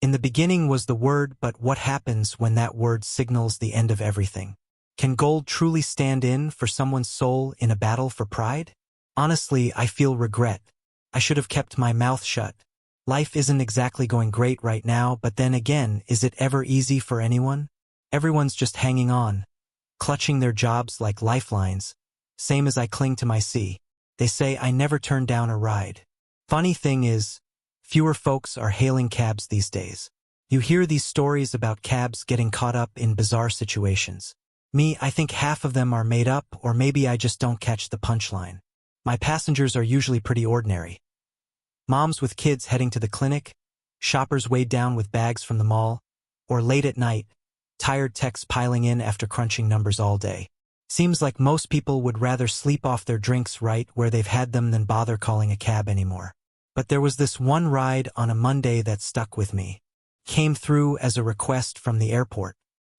In the beginning was the word, but what happens when that word signals the end of everything? Can gold truly stand in for someone's soul in a battle for pride? Honestly, I feel regret. I should have kept my mouth shut. Life isn't exactly going great right now, but then again, is it ever easy for anyone? Everyone's just hanging on, clutching their jobs like lifelines, same as I cling to my C. They say I never turn down a ride. Funny thing is, fewer folks are hailing cabs these days. You hear these stories about cabs getting caught up in bizarre situations. Me, I think half of them are made up, or maybe I just don't catch the punchline. My passengers are usually pretty ordinary. Moms with kids heading to the clinic, shoppers weighed down with bags from the mall, or late at night, tired techs piling in after crunching numbers all day. Seems like most people would rather sleep off their drinks right where they've had them than bother calling a cab anymore. But there was this one ride on a Monday that stuck with me. Came through as a request from the airport.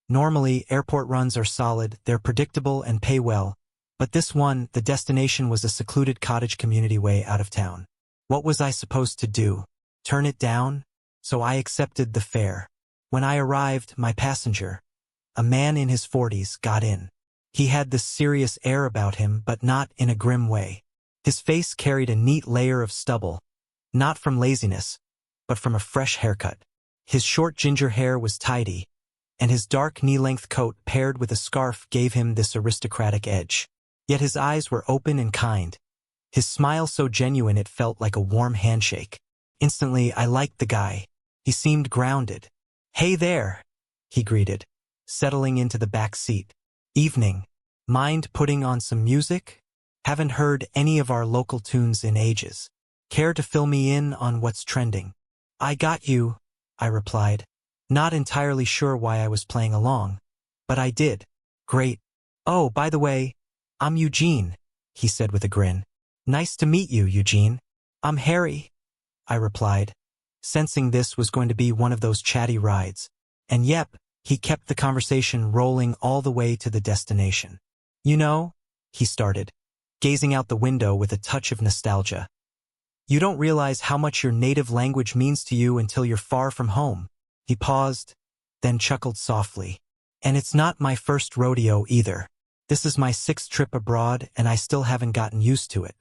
Normally, airport runs are solid, they're predictable and pay well, but this one, the destination was a secluded cottage community way out of town. What was I supposed to do? Turn it down? So I accepted the fare. When I arrived, my passenger, a man in his 40s, got in. He had this serious air about him, but not in a grim way. His face carried a neat layer of stubble, not from laziness, but from a fresh haircut. His short ginger hair was tidy, and his dark knee-length coat paired with a scarf gave him this aristocratic edge. Yet his eyes were open and kind. His smile so genuine it felt like a warm handshake. Instantly, I liked the guy. He seemed grounded. "Hey there," he greeted, settling into the back seat. "Evening. Mind putting on some music? Haven't heard any of our local tunes in ages. Care to fill me in on what's trending?" "I got you," I replied, not entirely sure why I was playing along, but I did. "Great. Oh, by the way, I'm Eugene," he said with a grin. "Nice to meet you, Eugene." "I'm Harry," I replied, sensing this was going to be one of those chatty rides. And yep, he kept the conversation rolling all the way to the destination. "You know," he started, gazing out the window with a touch of nostalgia, "you don't realize how much your native language means to you until you're far from home." He paused, then chuckled softly. "And it's not my first rodeo either. This is my 6th trip abroad, and I still haven't gotten used to it.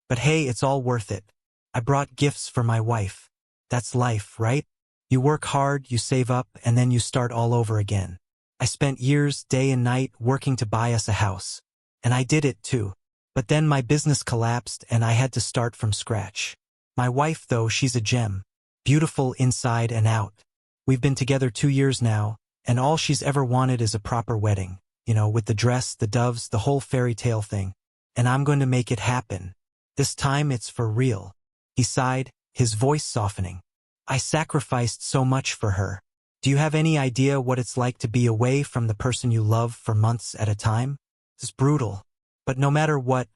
But hey, it's all worth it. I brought gifts for my wife. That's life, right? You work hard, you save up, and then you start all over again. I spent years, day and night, working to buy us a house. And I did it too. But then my business collapsed, and I had to start from scratch. My wife, though, she's a gem. Beautiful inside and out. We've been together 2 years now, and all she's ever wanted is a proper wedding. You know, with the dress, the doves, the whole fairy tale thing. And I'm going to make it happen. This time it's for real." He sighed, his voice softening. "I sacrificed so much for her. Do you have any idea what it's like to be away from the person you love for months at a time? It's brutal. But no matter what,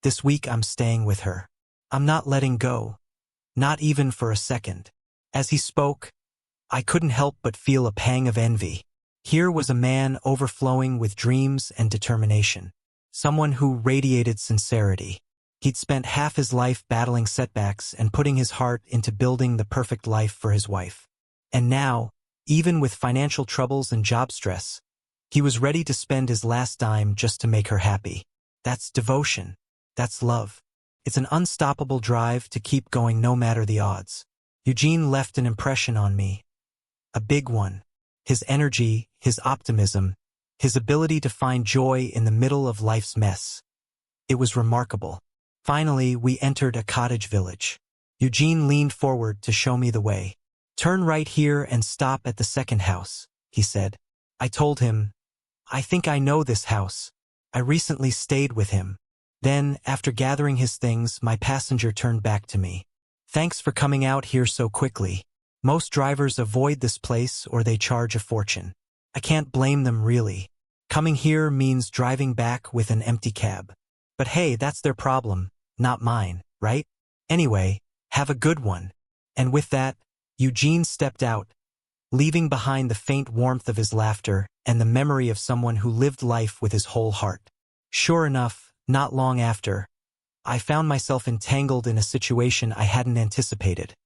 this week I'm staying with her. I'm not letting go. Not even for a second." As he spoke, I couldn't help but feel a pang of envy. Here was a man overflowing with dreams and determination. Someone who radiated sincerity. He'd spent half his life battling setbacks and putting his heart into building the perfect life for his wife. And now, even with financial troubles and job stress, he was ready to spend his last dime just to make her happy. That's devotion. That's love. It's an unstoppable drive to keep going no matter the odds. Eugene left an impression on me. A big one. His energy, his optimism, his ability to find joy in the middle of life's mess. It was remarkable. Finally, we entered a cottage village. Eugene leaned forward to show me the way. "Turn right here and stop at the second house," he said. I told him, "I think I know this house. I recently stayed with him." Then, after gathering his things, my passenger turned back to me. "Thanks for coming out here so quickly. Most drivers avoid this place or they charge a fortune. I can't blame them really. Coming here means driving back with an empty cab. But hey, that's their problem, not mine, right? Anyway, have a good one." And with that, Eugene stepped out, leaving behind the faint warmth of his laughter and the memory of someone who lived life with his whole heart. Sure enough, not long after, I found myself entangled in a situation I hadn't anticipated.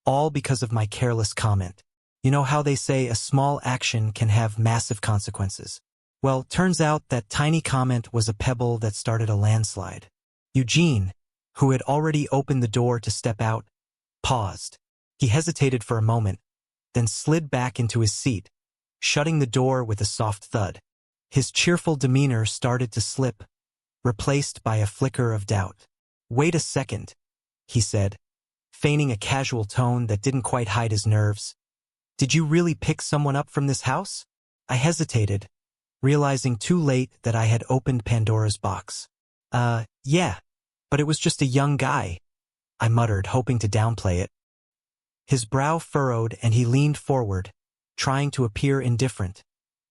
All because of my careless comment. You know how they say a small action can have massive consequences? Well, turns out that tiny comment was a pebble that started a landslide. Eugene, who had already opened the door to step out, paused. He hesitated for a moment, then slid back into his seat, shutting the door with a soft thud. His cheerful demeanor started to slip, replaced by a flicker of doubt. "Wait a second," he said, feigning a casual tone that didn't quite hide his nerves. "Did you really pick someone up from this house?" I hesitated, realizing too late that I had opened Pandora's box. Yeah, but it was just a young guy," I muttered, hoping to downplay it. His brow furrowed and he leaned forward, trying to appear indifferent,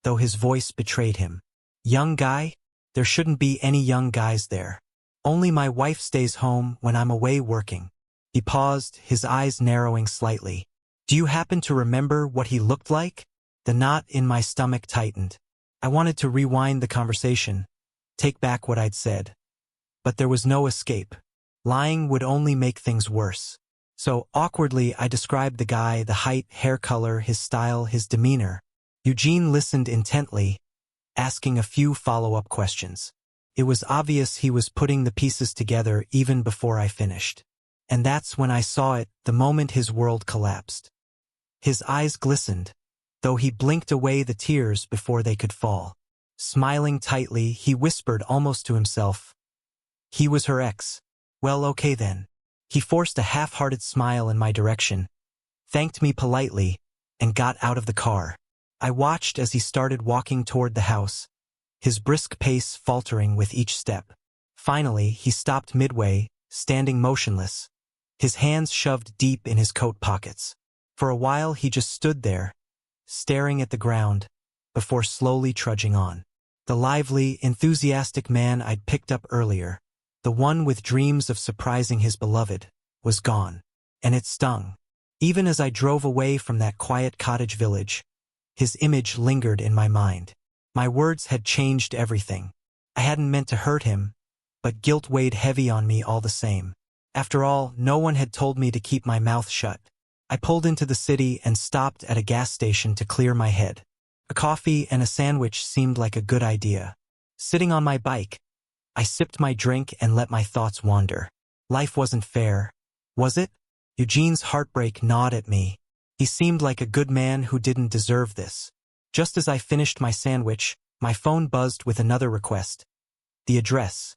though his voice betrayed him. "Young guy? There shouldn't be any young guys there. Only my wife stays home when I'm away working." He paused, his eyes narrowing slightly. "Do you happen to remember what he looked like?" The knot in my stomach tightened. I wanted to rewind the conversation, take back what I'd said. But there was no escape. Lying would only make things worse. So, awkwardly, I described the guy, the height, hair color, his style, his demeanor. Eugene listened intently, asking a few follow-up questions. It was obvious he was putting the pieces together even before I finished. And that's when I saw it, the moment his world collapsed. His eyes glistened, though he blinked away the tears before they could fall. Smiling tightly, he whispered almost to himself, "He was her ex. Well, okay then." He forced a half-hearted smile in my direction, thanked me politely, and got out of the car. I watched as he started walking toward the house, his brisk pace faltering with each step. Finally, he stopped midway, standing motionless, his hands shoved deep in his coat pockets. For a while he just stood there, staring at the ground, before slowly trudging on. The lively, enthusiastic man I'd picked up earlier, the one with dreams of surprising his beloved, was gone. And it stung. Even as I drove away from that quiet cottage village, his image lingered in my mind. My words had changed everything. I hadn't meant to hurt him, but guilt weighed heavy on me all the same. After all, no one had told me to keep my mouth shut. I pulled into the city and stopped at a gas station to clear my head. A coffee and a sandwich seemed like a good idea. Sitting on my bike, I sipped my drink and let my thoughts wander. Life wasn't fair, was it? Eugene's heartbreak gnawed at me. He seemed like a good man who didn't deserve this. Just as I finished my sandwich, my phone buzzed with another request. The address.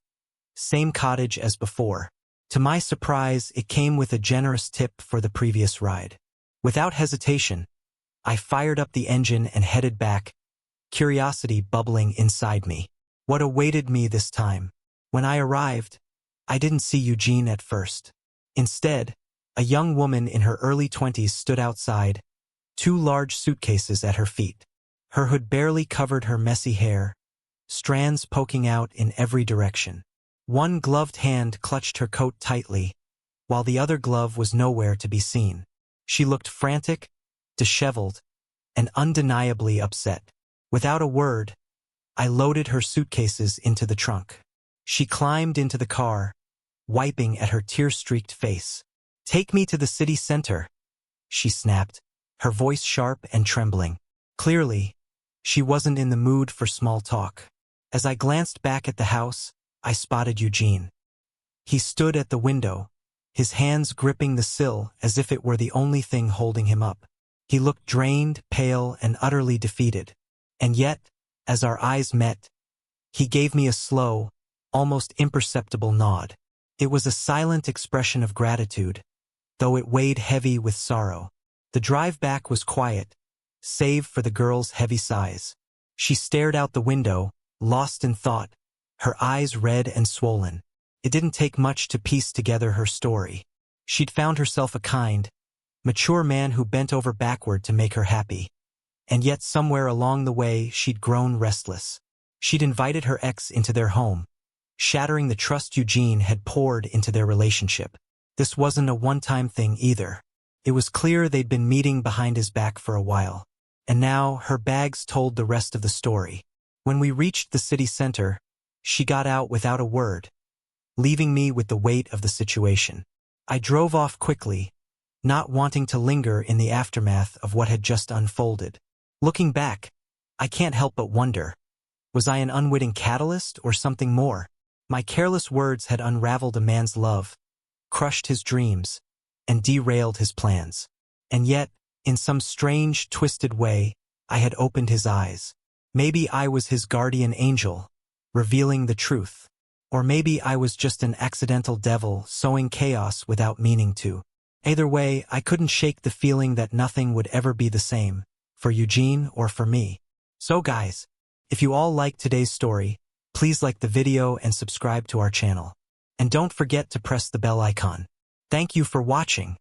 Same cottage as before. To my surprise, it came with a generous tip for the previous ride. Without hesitation, I fired up the engine and headed back, curiosity bubbling inside me. What awaited me this time? When I arrived, I didn't see Eugene at first. Instead, a young woman in her early 20s stood outside, two large suitcases at her feet. Her hood barely covered her messy hair, strands poking out in every direction. One gloved hand clutched her coat tightly, while the other glove was nowhere to be seen. She looked frantic, disheveled, and undeniably upset. Without a word, I loaded her suitcases into the trunk. She climbed into the car, wiping at her tear-streaked face. "Take me to the city center," she snapped, her voice sharp and trembling. Clearly, she wasn't in the mood for small talk. As I glanced back at the house, I spotted Eugene. He stood at the window, his hands gripping the sill as if it were the only thing holding him up. He looked drained, pale, and utterly defeated. And yet, as our eyes met, he gave me a slow, almost imperceptible nod. It was a silent expression of gratitude, though it weighed heavy with sorrow. The drive back was quiet, save for the girl's heavy sighs. She stared out the window, lost in thought, her eyes red and swollen. It didn't take much to piece together her story. She'd found herself a kind, mature man who bent over backward to make her happy. And yet somewhere along the way she'd grown restless. She'd invited her ex into their home, shattering the trust Eugene had poured into their relationship. This wasn't a one-time thing either. It was clear they'd been meeting behind his back for a while. And now her bags told the rest of the story. When we reached the city center, she got out without a word, leaving me with the weight of the situation. I drove off quickly, not wanting to linger in the aftermath of what had just unfolded. Looking back, I can't help but wonder, was I an unwitting catalyst or something more? My careless words had unraveled a man's love, crushed his dreams, and derailed his plans. And yet, in some strange, twisted way, I had opened his eyes. Maybe I was his guardian angel, revealing the truth. Or maybe I was just an accidental devil sowing chaos without meaning to. Either way, I couldn't shake the feeling that nothing would ever be the same, for Eugene or for me. So guys, if you all liked today's story, please like the video and subscribe to our channel. And don't forget to press the bell icon. Thank you for watching.